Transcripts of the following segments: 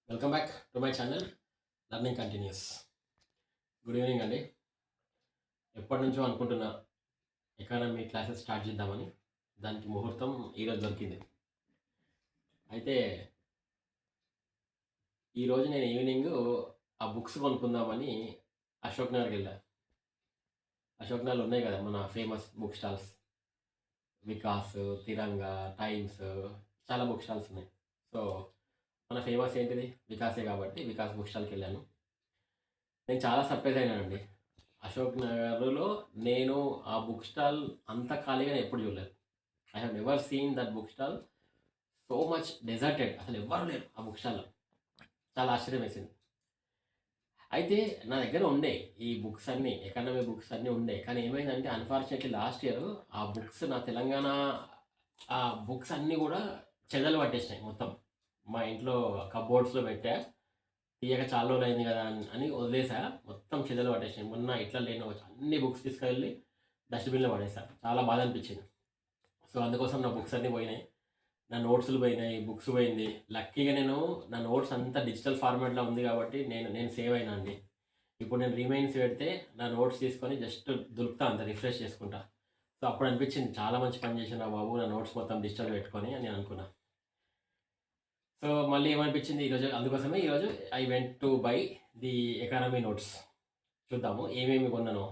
Welcome back to my channel learning continuous. Good evening అండి. ఎప్పటి నుంచో అనుకుంటున్నా ఎకానమీ క్లాసెస్ స్టార్ట్ చేద్దామని. దానికి ముహూర్తం ఈరోజు దొరికింది. అయితే ఈరోజు నేను ఈవినింగ్ ఆ బుక్స్ కొనుక్కుందామని అశోక్ నగర్కి వెళ్ళా. అశోక్ నగర్లో ఉన్నాయి కదా మన ఫేమస్ బుక్ స్టాల్స్, వికాస్, తిరంగా, టైమ్స్, చాలా బుక్ స్టాల్స్ ఉన్నాయి. సో మన ఫేమస్ ఏంటిది వికాసే కాబట్టి వికాస్ బుక్ స్టాల్కి వెళ్ళాను. నేను చాలా సర్ప్రైజ్ అయినానండి. అశోక్ నగర్లో నేను ఆ బుక్ స్టాల్ అంత ఖాళీగా నేను ఎప్పుడు చూడలేదు. I have never seen that book stall so much deserted. అసలు ఎవ్వరు లేరు ఆ బుక్ స్టాల్లో. చాలా ఆశ్చర్యం వేసింది. అయితే నా దగ్గర ఉండే ఈ బుక్స్ అన్నీ, ఎకానమీ బుక్స్ అన్నీ ఉండే. కానీ ఏమైందంటే అన్ఫార్చునేట్లీ లాస్ట్ ఇయర్ ఆ బుక్స్ నా తెలంగాణ ఆ బుక్స్ అన్నీ కూడా చెదలు పట్టేసినాయి మొత్తం. మా ఇంట్లో కబోర్డ్స్లో పెట్టా. తీయక చాలా రోజులు అయింది కదా అని వదిలేసా. మొత్తం చెదలు పట్టేసినాయి. మొన్న ఇట్లా లేని అన్ని బుక్స్ తీసుకెళ్ళి డస్ట్బిన్లో పడేసా. చాలా బాధ అనిపించింది. సో అందుకోసం నా బుక్స్ అన్నీ పోయినాయి, నా నోట్స్లు పోయినాయి, బుక్స్ పోయింది. లక్కీగా నేను నా నోట్స్ అంతా డిజిటల్ ఫార్మాట్లో ఉంది కాబట్టి నేను సేవ్ అయినా అండి. ఇప్పుడు నేను రిమైన్స్ పెడితే నా నోట్స్ తీసుకొని జస్ట్ దులుపుతా, అంత రిఫ్రెష్ చేసుకుంటా. సో అప్పుడు అనిపించింది చాలా మంచి పని చేసిన బాబు, నా నోట్స్ మొత్తం డిజిటల్ పెట్టుకొని అని నేను అనుకున్నా. సో మళ్ళీ ఏమనిపించింది ఈరోజు, అందుకోసమే ఈరోజు I went to buy the economy notes. చూద్దాము ఏమేమి కొన్నాను.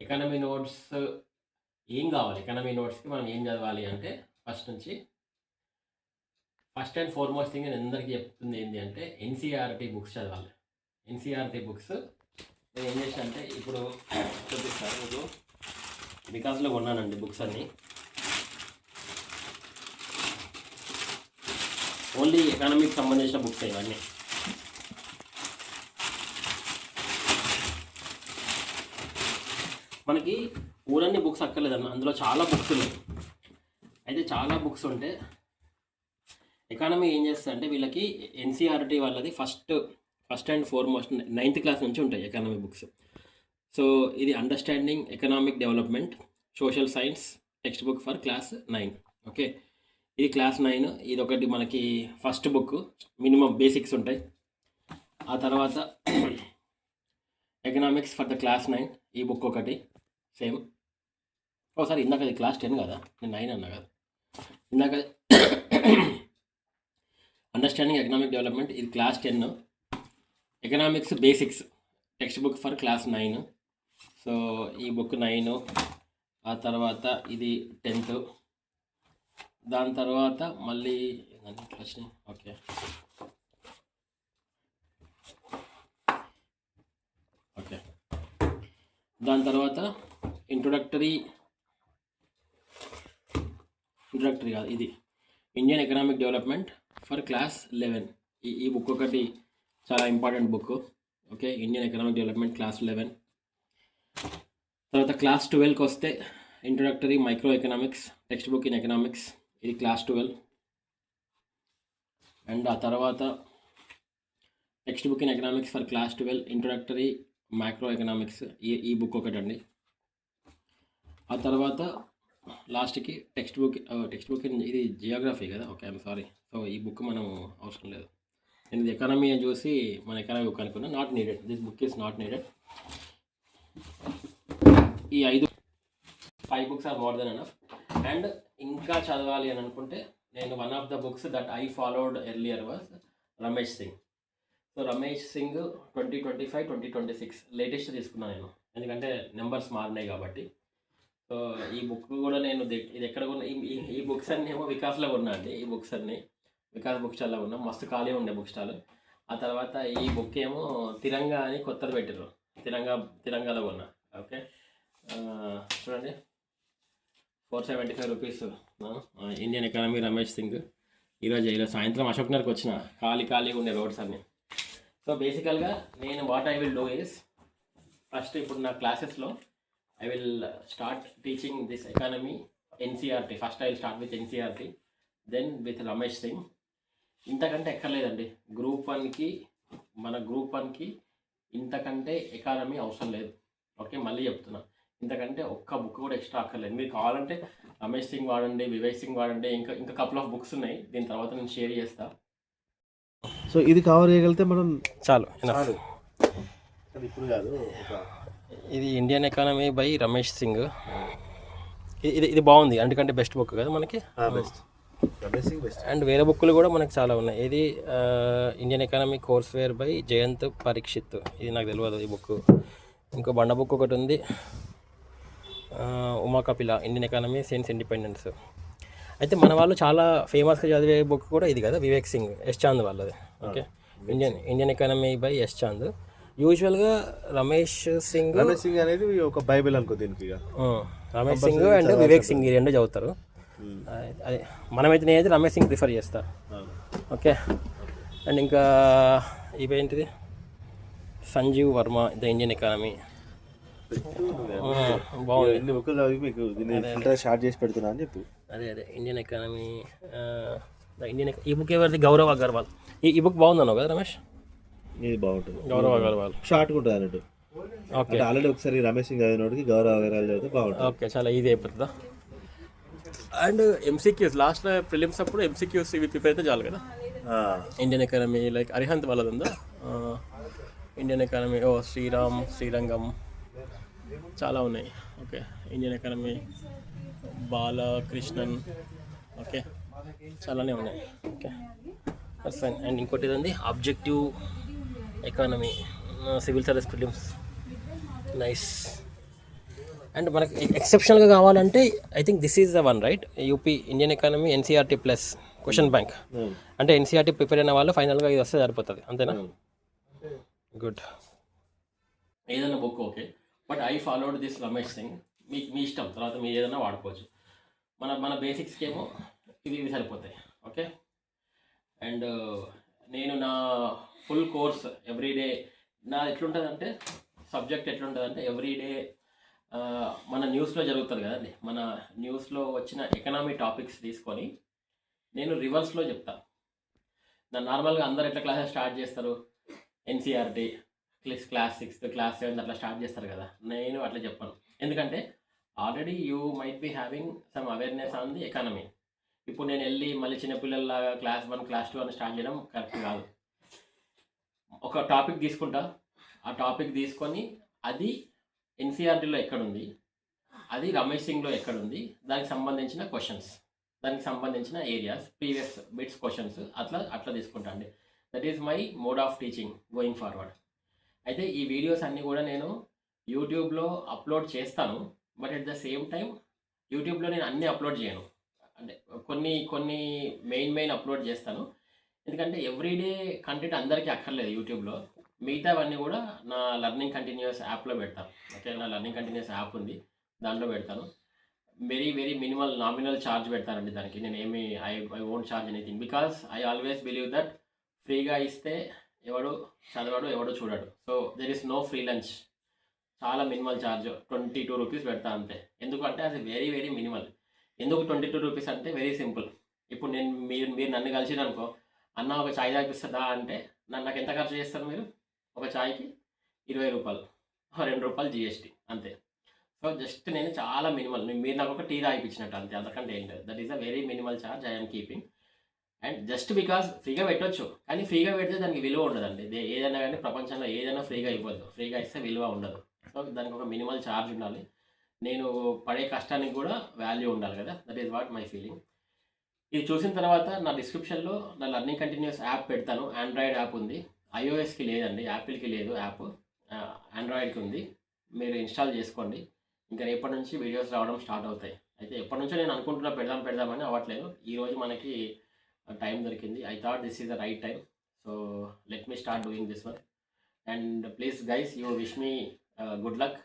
ఎకానమీ నోట్స్ ఏం కావాలి, ఎకానమీ నోట్స్కి మనం ఏం చదవాలి అంటే ఫస్ట్ అండ్ ఫార్మోస్ట్ థింగ్ నేను అందరికీ చెప్తుంది ఏంటి అంటే ఎన్సీఆర్టీ బుక్స్ చదవాలి. ఎన్సీఆర్టీ బుక్స్ నేను ఏం చేసిన అంటే ఇప్పుడు చూపిస్తాను మీకు. బికాస్లో కొన్నానండి బుక్స్ అన్నీ. ఓన్లీ ఎకానమీకి సంబంధించిన బుక్స్ ఇవన్నీ. మనకి ఊరన్నీ బుక్స్ అక్కర్లేదన్న, అందులో చాలా బుక్స్ ఉన్నాయి. అయితే చాలా బుక్స్ ఉంటే ఎకానమీ ఏం చేస్తుంది అంటే వీళ్ళకి ఎన్సీఆర్టీ వాళ్ళది first and foremost 9th class నుంచి ఉంటాయి ఎకానమీ బుక్స్. సో ఇది understanding economic development social science text book for class 9. Okay, ఇది క్లాస్ 9. ఇది ఒకటి మనకి ఫస్ట్ బుక్, మినిమం బేసిక్స్ ఉంటాయి. ఆ తర్వాత ఎకనామిక్స్ ఫర్ ద క్లాస్ 9, ఈ బుక్ ఒకటి సేమ్. ఒకసారి ఇందాక ఇది క్లాస్ 10 కదా, నేను 9 అన్నా కదా ఇందాక. అండర్స్టాండింగ్ ఎకనామిక్ డెవలప్మెంట్ ఇది class 10. Economics basics text book for class 9. So ఈ బుక్ 9. ఆ తర్వాత ఇది 10th. దాని తర్వాత మళ్ళీ వచ్చినాయి. ఓకే, దాని తర్వాత ఇంట్రొడక్టరీ కాదు, ఇది Indian economic development for class 11. ఈ బుక్ ఒకటి చాలా important book. Okay, Indian economic development class 11. తర్వాత క్లాస్ 12కి వస్తే introductory micro economics text book in economics, ఇది క్లాస్ 12. అండ్ ఆ తర్వాత text book in economics for class 12 introductory micro economics, ఈ book ఒకటండి. ఆ తర్వాత లాస్ట్కి టెక్స్ట్ బుక్ ఇది జియోగ్రఫీ కదా. Okay, I'm sorry. సో ఈ బుక్ మనం అవసరం లేదు. నేను ఇది ఎకానమీ అని చూసి మన ఎకానమీ బుక్ అనుకున్నా. Not needed, this book is not needed. ఈ 5 books are more than enough. And ఇంకా చదవాలి అని అనుకుంటే నేను one of the books that I followed earlier was Ramesh Singh. So Ramesh Singh 2025, 2026 latest తీసుకున్నాను నేను, ఎందుకంటే నెంబర్స్ మారినాయి కాబట్టి. సో ఈ బుక్ కూడా నేను ఇది ఎక్కడ కొన్నా, ఈ బుక్స్ అన్నీ ఏమో వికాస్లో కొన్నా అండి. ఈ బుక్స్ అన్నీ వికాస్ బుక్ స్టాల్లో కొన్నా, మస్తు ఖాళీ ఉండే బుక్ స్టాల్. ఆ తర్వాత ఈ బుక్ ఏమో తిరంగా అని కొత్తది పెట్టారు, తిరంగాలో కొన్నా. ఓకే, చూడండి 475 rupees Indian economy Ramesh Singh. ఈరోజు సాయంత్రం అశోక్ నగర్కి వచ్చిన, ఖాళీగా ఉండే రోడ్స్ అన్నీ. సో బేసికల్గా నేను what I will do is, first ఇప్పుడు నా క్లాసెస్లో I will start teaching this economy NCERT. First I will start with NCERT, then with Ramesh Singh. ఇంతకంటే ఎక్కర్లేదండి. గ్రూప్ 1కి ఇంతకంటే ఎకానమీ అవసరం లేదు. ఓకే, మళ్ళీ చెప్తున్నా, ఇంతకంటే ఒక్క బుక్ కూడా ఎక్స్ట్రా అక్కర్లేదు. మీరు కావాలంటే రమేష్ సింగ్ వాడండి, వివేక్ సింగ్ వాడండి, ఇంకా కపుల్ ఆఫ్ బుక్స్ ఉన్నాయి. దీని తర్వాత నేను షేర్ చేస్తా. సో ఇది కవర్ చేయగలిగితే మనం చాలు enough. చాలు. కానీ ఇప్పుడు కాదు ఇది Indian economy by Ramesh Singh. ఇది ఇది బాగుంది, ఎందుకంటే బెస్ట్ బుక్ కదా మనకి. Best Ramesh best. అండ్ వేరే బుక్లు కూడా మనకి చాలా ఉన్నాయి. ఇది Indian economy courseware by Jayant Parikshit. ఇది నాకు తెలియదు ఈ బుక్. ఇంకో బండ బుక్ ఒకటి ఉంది, Uma Kapila Indian economy since independence. అయితే మన వాళ్ళు చాలా ఫేమస్గా చదివే బుక్ కూడా ఇది కదా, వివేక్ సింగ్, ఎస్ చాంద్ వాళ్ళది. Okay, Indian economy by S Chand. యూజువల్గా రమేష్ సింగ్ అనేది ఒక బైబిల్ అనుకో దీనికి. రమేష్ సింగ్ అండ్ వివేక్ సింగ్ ఈ రెండు చదువుతారు. అదే మనమైతే నేనైతే రమేష్ సింగ్ ప్రిఫర్ చేస్తా. ఓకే, అండ్ ఇంకా ఇవేంటిది, Sanjeev Verma the Indian economy. బాగుంది. బుక్లు చదివి మీకు దీన్ని స్టార్ట్ చేసి పెడుతున్నా అని చెప్పి. అదే ఇండియన్ ఎకానమీ, ద ఇండియన్. ఈ బుక్ ఎవరిది, గౌరవ్ అగర్వాల్. ఈ బుక్ బాగుందన్నావు కదా రమేష్? ఇది బాగుంటుంది, గౌరవ్ అగర్వాల్. షార్ట్గా ఉంటుంది అన్నట్టు. ఓకే, ఆల్రెడీ ఒకసారి రమేష్ సింగ్ చదివినోడికి గౌరవ్ అగర్వాల్ చదివితే బాగుంటుంది. ఓకే, చాలా ఈజీ అయిపోతుందా. అండ్ ఎంసీక్యూస్ లాస్ట్లో ప్రిలిమ్స్ అప్పుడు ఎంసీక్యూస్ ఇవి ప్రిపేర్ అయితే చాలు కదా. ఇండియన్ ఎకానమీ లైక్ అరిహంత్ వాళ్ళది ఉందా, ఇండియన్ ఎకానమీ, శ్రీరంగం, చాలా ఉన్నాయి. Okay, Indian economy, Balakrishnan. Okay, చాలానే ఉన్నాయి. Okay, fine. అండ్ ఇంకోటి ఏదండి, objective economy, civil service prelims. Nice. And మనకి ఎక్సెప్షనల్గా కావాలంటే I think this is the one, right? UP Indian economy NCERT plus question bank. అంటే ఎన్సీఆర్టీ ప్రిపేర్ అయిన వాళ్ళు ఫైనల్గా ఇది వస్తే సరిపోతుంది, అంతేనా? గుడ్. ఏదైనా book okay, but I followed this Ramesh Singh. మీ ఇష్టం, తర్వాత మీరు ఏదైనా వాడుకోవచ్చు. మన బేసిక్స్కి ఏమో ఇవి సరిపోతాయి. ఓకే, అండ్ నేను నా ఫుల్ కోర్స్ ఎవ్రీడే నా ఎట్లుంటుందంటే, సబ్జెక్ట్ ఎట్లుంటుందంటే ఎవ్రీడే మన న్యూస్లో జరుగుతుంది కదండి, మన న్యూస్లో వచ్చిన ఎకనామీ టాపిక్స్ తీసుకొని నేను రివర్స్లో చెప్తాను. నార్మల్గా అందరు ఎట్లా క్లాసెస్ స్టార్ట్ చేస్తారు, NCERT class 6th class 7th అట్లా స్టార్ట్ చేస్తారు కదా, నేను అట్లా చెప్పాను. ఎందుకంటే already you might be having some awareness on the economy. ఇప్పుడు నేను వెళ్ళి మళ్ళీ చిన్నపిల్లల్లాగా క్లాస్ 1 క్లాస్ 2 అని స్టార్ట్ చేయడం కరెక్ట్ కాదు. ఒక టాపిక్ తీసుకుంటా, ఆ టాపిక్ తీసుకొని అది ఎన్సీఆర్టీలో ఎక్కడుంది, అది రమేష్ సింగ్లో ఎక్కడుంది, దానికి సంబంధించిన క్వశ్చన్స్, దానికి సంబంధించిన ఏరియాస్, ప్రీవియస్ బిట్స్ క్వశ్చన్స్ అట్లా తీసుకుంటా అండి. That is my mode of teaching going forward. అయితే ఈ వీడియోస్ అన్నీ కూడా నేను యూట్యూబ్లో అప్లోడ్ చేస్తాను, but at the same time యూట్యూబ్లో నేను అన్నీ అప్లోడ్ చేయను. అంటే కొన్ని మెయిన్ అప్లోడ్ చేస్తాను, ఎందుకంటే ఎవ్రీడే కంటెంట్ అందరికీ అక్కర్లేదు యూట్యూబ్లో. మిగతావన్నీ కూడా నా లర్నింగ్ కంటిన్యూస్ యాప్లో పెడతాను. ఓకే, నా లర్నింగ్ కంటిన్యూస్ యాప్ ఉంది, దాంట్లో పెడతాను. వెరీ మినిమల్ నామినల్ ఛార్జ్ పెడతానండి దానికి. నేను ఏమి I won't charge anything, because I always believe that ఫ్రీగా ఇస్తే ఎవడు చదవడు, ఎవడు చూడడు. So there is no free lunch. చాలా మినిమల్ ఛార్జ్ 22 రూపీస్ పెడతా అంతే. ఎందుకంటే అది వెరీ మినిమల్. ఎందుకు 22 రూపీస్ అంటే వెరీ సింపుల్. ఇప్పుడు నేను మీరు నన్ను కలిసిరనుకో, అన్న ఒక ఛాయ్ తాగిస్తుందా అంటే నాకు ఎంత ఖర్చు చేస్తారు మీరు? ఒక ఛాయ్కి 20 రూపాయలు, 2 రూపాయలు జిఎస్టీ అంతే. సో జస్ట్ నేను చాలా మినిమల్, మీరు నాకు ఒక టీ తాగిపించినట్టు అంతే, అంతకంటే ఏం లేదు. That is a very minimal charge I'm keeping. And just because ఫ్రీగా పెట్టవచ్చు, కానీ ఫ్రీగా పెడితే దానికి విలువ ఉండదండి. ఏదైనా కానీ ప్రపంచంలో ఏదైనా ఫ్రీగా ఇవ్వద్దు, ఫ్రీగా ఇస్తే విలువ ఉండదు. సో దానికి ఒక మినిమల్ ఛార్జ్ ఉండాలి, నేను పడే కష్టానికి కూడా వాల్యూ ఉండాలి కదా. That is what my feeling. ఇది చూసిన తర్వాత నా డిస్క్రిప్షన్లో నా లర్నింగ్ కంటిన్యూస్ యాప్ పెడతాను. ఆండ్రాయిడ్ యాప్ ఉంది, ఐఓఎస్కి లేదండి, యాపిల్కి లేదు యాప్, ఆండ్రాయిడ్కి ఉంది. మీరు ఇన్స్టాల్ చేసుకోండి. ఇంకా రేపటి నుంచి వీడియోస్ రావడం స్టార్ట్ అవుతాయి. అయితే ఎప్పటి నుంచో నేను అనుకుంటున్నా పెడదామని, అవ్వట్లేదు. ఈరోజు మనకి టైం దొరికింది. I thought this is the right time, so let me start doing this one. And please guys, you wish me good luck.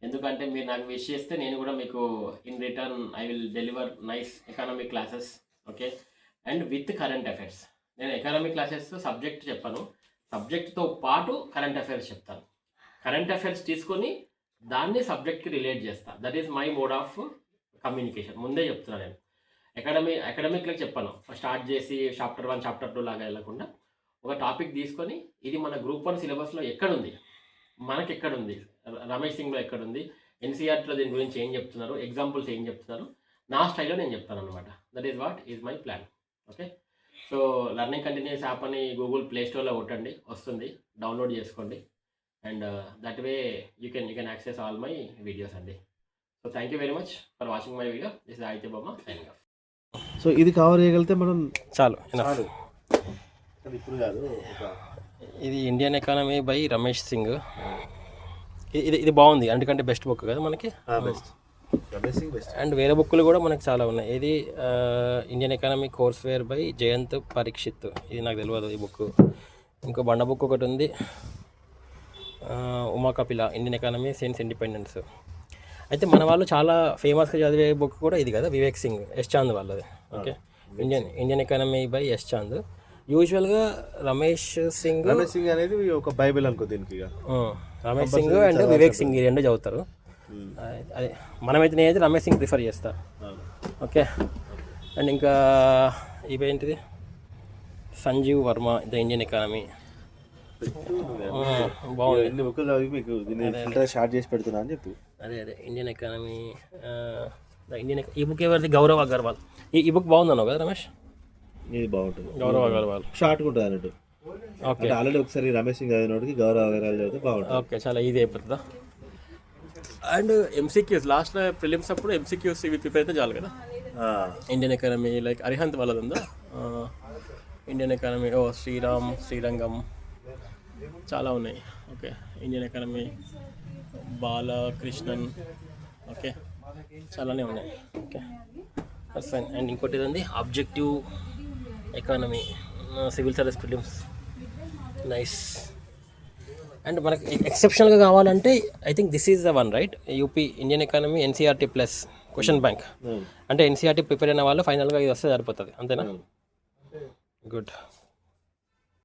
ఎందుకంటే మీరు నాకు విష్ చేస్తే నేను కూడా మీకు in return I will deliver nice economic classes. Okay, and with current affairs. నేను economic classes subject చెప్పను, సబ్జెక్ట్తో పాటు కరెంట్ అఫైర్స్ చెప్తాను. కరెంట్ అఫైర్స్ తీసుకొని దాన్ని సబ్జెక్ట్కి రిలేట్ చేస్తాను. That is my mode of communication. ముందే చెప్తున్నాను నేను. అకాడమిక్లో చెప్పాను, స్టార్ట్ చేసి చాప్టర్ 1 చాప్టర్ 2 లాగా వెళ్ళకుండా ఒక టాపిక్ తీసుకొని ఇది మన గ్రూప్ 1 సిలబస్లో ఎక్కడుంది, మనకి ఎక్కడుంది, రమేష్ సింగ్లో ఎక్కడుంది, ఎన్సీఆర్టీలో దీని గురించి ఏం చెప్తున్నారు, ఎగ్జాంపుల్స్ ఏం చెప్తున్నారు, నా స్టైల్లో నేను చెప్తాను అనమాట. That is what is my plan. Okay, so learning continues app అని గూగుల్ ప్లే స్టోర్లో కొట్టండి, వస్తుంది, డౌన్లోడ్ చేసుకోండి. And that way you can access all my videos అండి. So thank you very much for watching my video. This is Aditya Bomma signing off. So ఇది cover చేయగలిగితే మనం చాలు. ఇప్పుడు కాదు. ఇది Indian economy by Ramesh Singh. ఇది బాగుంది, అందుకంటే బెస్ట్ బుక్ కదా మనకి. Best Ramesh Singh best. And వేరే బుక్లు కూడా మనకు చాలా ఉన్నాయి. ఇది Indian economy courseware by Jayant Parikshit. ఇది నాకు తెలియదు ఈ బుక్. ఇంకో బండ బుక్ ఒకటి ఉంది, Uma Kapila, Indian economy since independence. అయితే మన వాళ్ళు చాలా ఫేమస్గా చదివే బుక్ కూడా ఇది కదా, వివేక్ సింగ్, ఎస్ చాంద్ వాళ్ళది. Okay, Indian economy by S Chand. యూజువల్గా రమేష్ సింగ్ అనేది ఒక బైబిల్ అనుకో దీనికి. రమేష్ సింగ్ అండ్ వివేక్ సింగ్ ఈ రెండు చదువుతారు. అదే మనమైతే నేనైతే రమేష్ సింగ్ ప్రిఫర్ చేస్తా. ఓకే, అండ్ ఇంకా ఇవేంటిది, Sanjeev Verma, the Indian economy. బాగుంది. ఎన్ని బుక్కులు చదివి మీకు ఫిల్టర్ స్టార్ట్ చేసి పెడుతున్నా అని చెప్పు. అదే ఇండియన్ ఎకానమీ, ఈ బుక్ ఎవరిది, గౌరవ్ అగర్వాల్. ఈ బుక్ బాగుందన్నావు కదా రమేష్? ఇది బాగుంటుంది, గౌరవ్ అగర్వాల్. షార్ట్గా ఉంటుంది అన్నట్టు. ఓకే, ఆల్రెడీ ఒకసారి రమేష్ సింగ్ చదివినోడికి గౌరవ్ అగర్వాల్ చదివితే బాగుంటుంది. ఓకే, చాలా ఈజీ అయిపోతుందా. అండ్ ఎంసీక్యూస్ లాస్ట్లో ప్రిలిమ్స్ అప్పుడు ఎంసీక్యూస్ ఇవి ప్రిపేర్ అయితే చాలు కదా. ఇండియన్ ఎకానమీ లైక్ అరిహంత్ వాళ్ళది ఉందా, ఇండియన్ ఎకానమీ, శ్రీరంగం, చాలా ఉన్నాయి. Okay, Indian economy, Balakrishnan. Okay, చాలానే ఉన్నాయి. Okay, fine. అండ్ ఇంకోటి ఏదండి, objective economy, civil service prelims. Nice. And మనకి ఎక్సెప్షనల్గా కావాలంటే I think this is the one, right? UP Indian economy NCERT plus question bank. అంటే ఎన్సీఆర్టీ ప్రిపేర్ అయిన వాళ్ళు ఫైనల్గా ఇది వస్తే సరిపోతుంది, అంతేనా? గుడ్.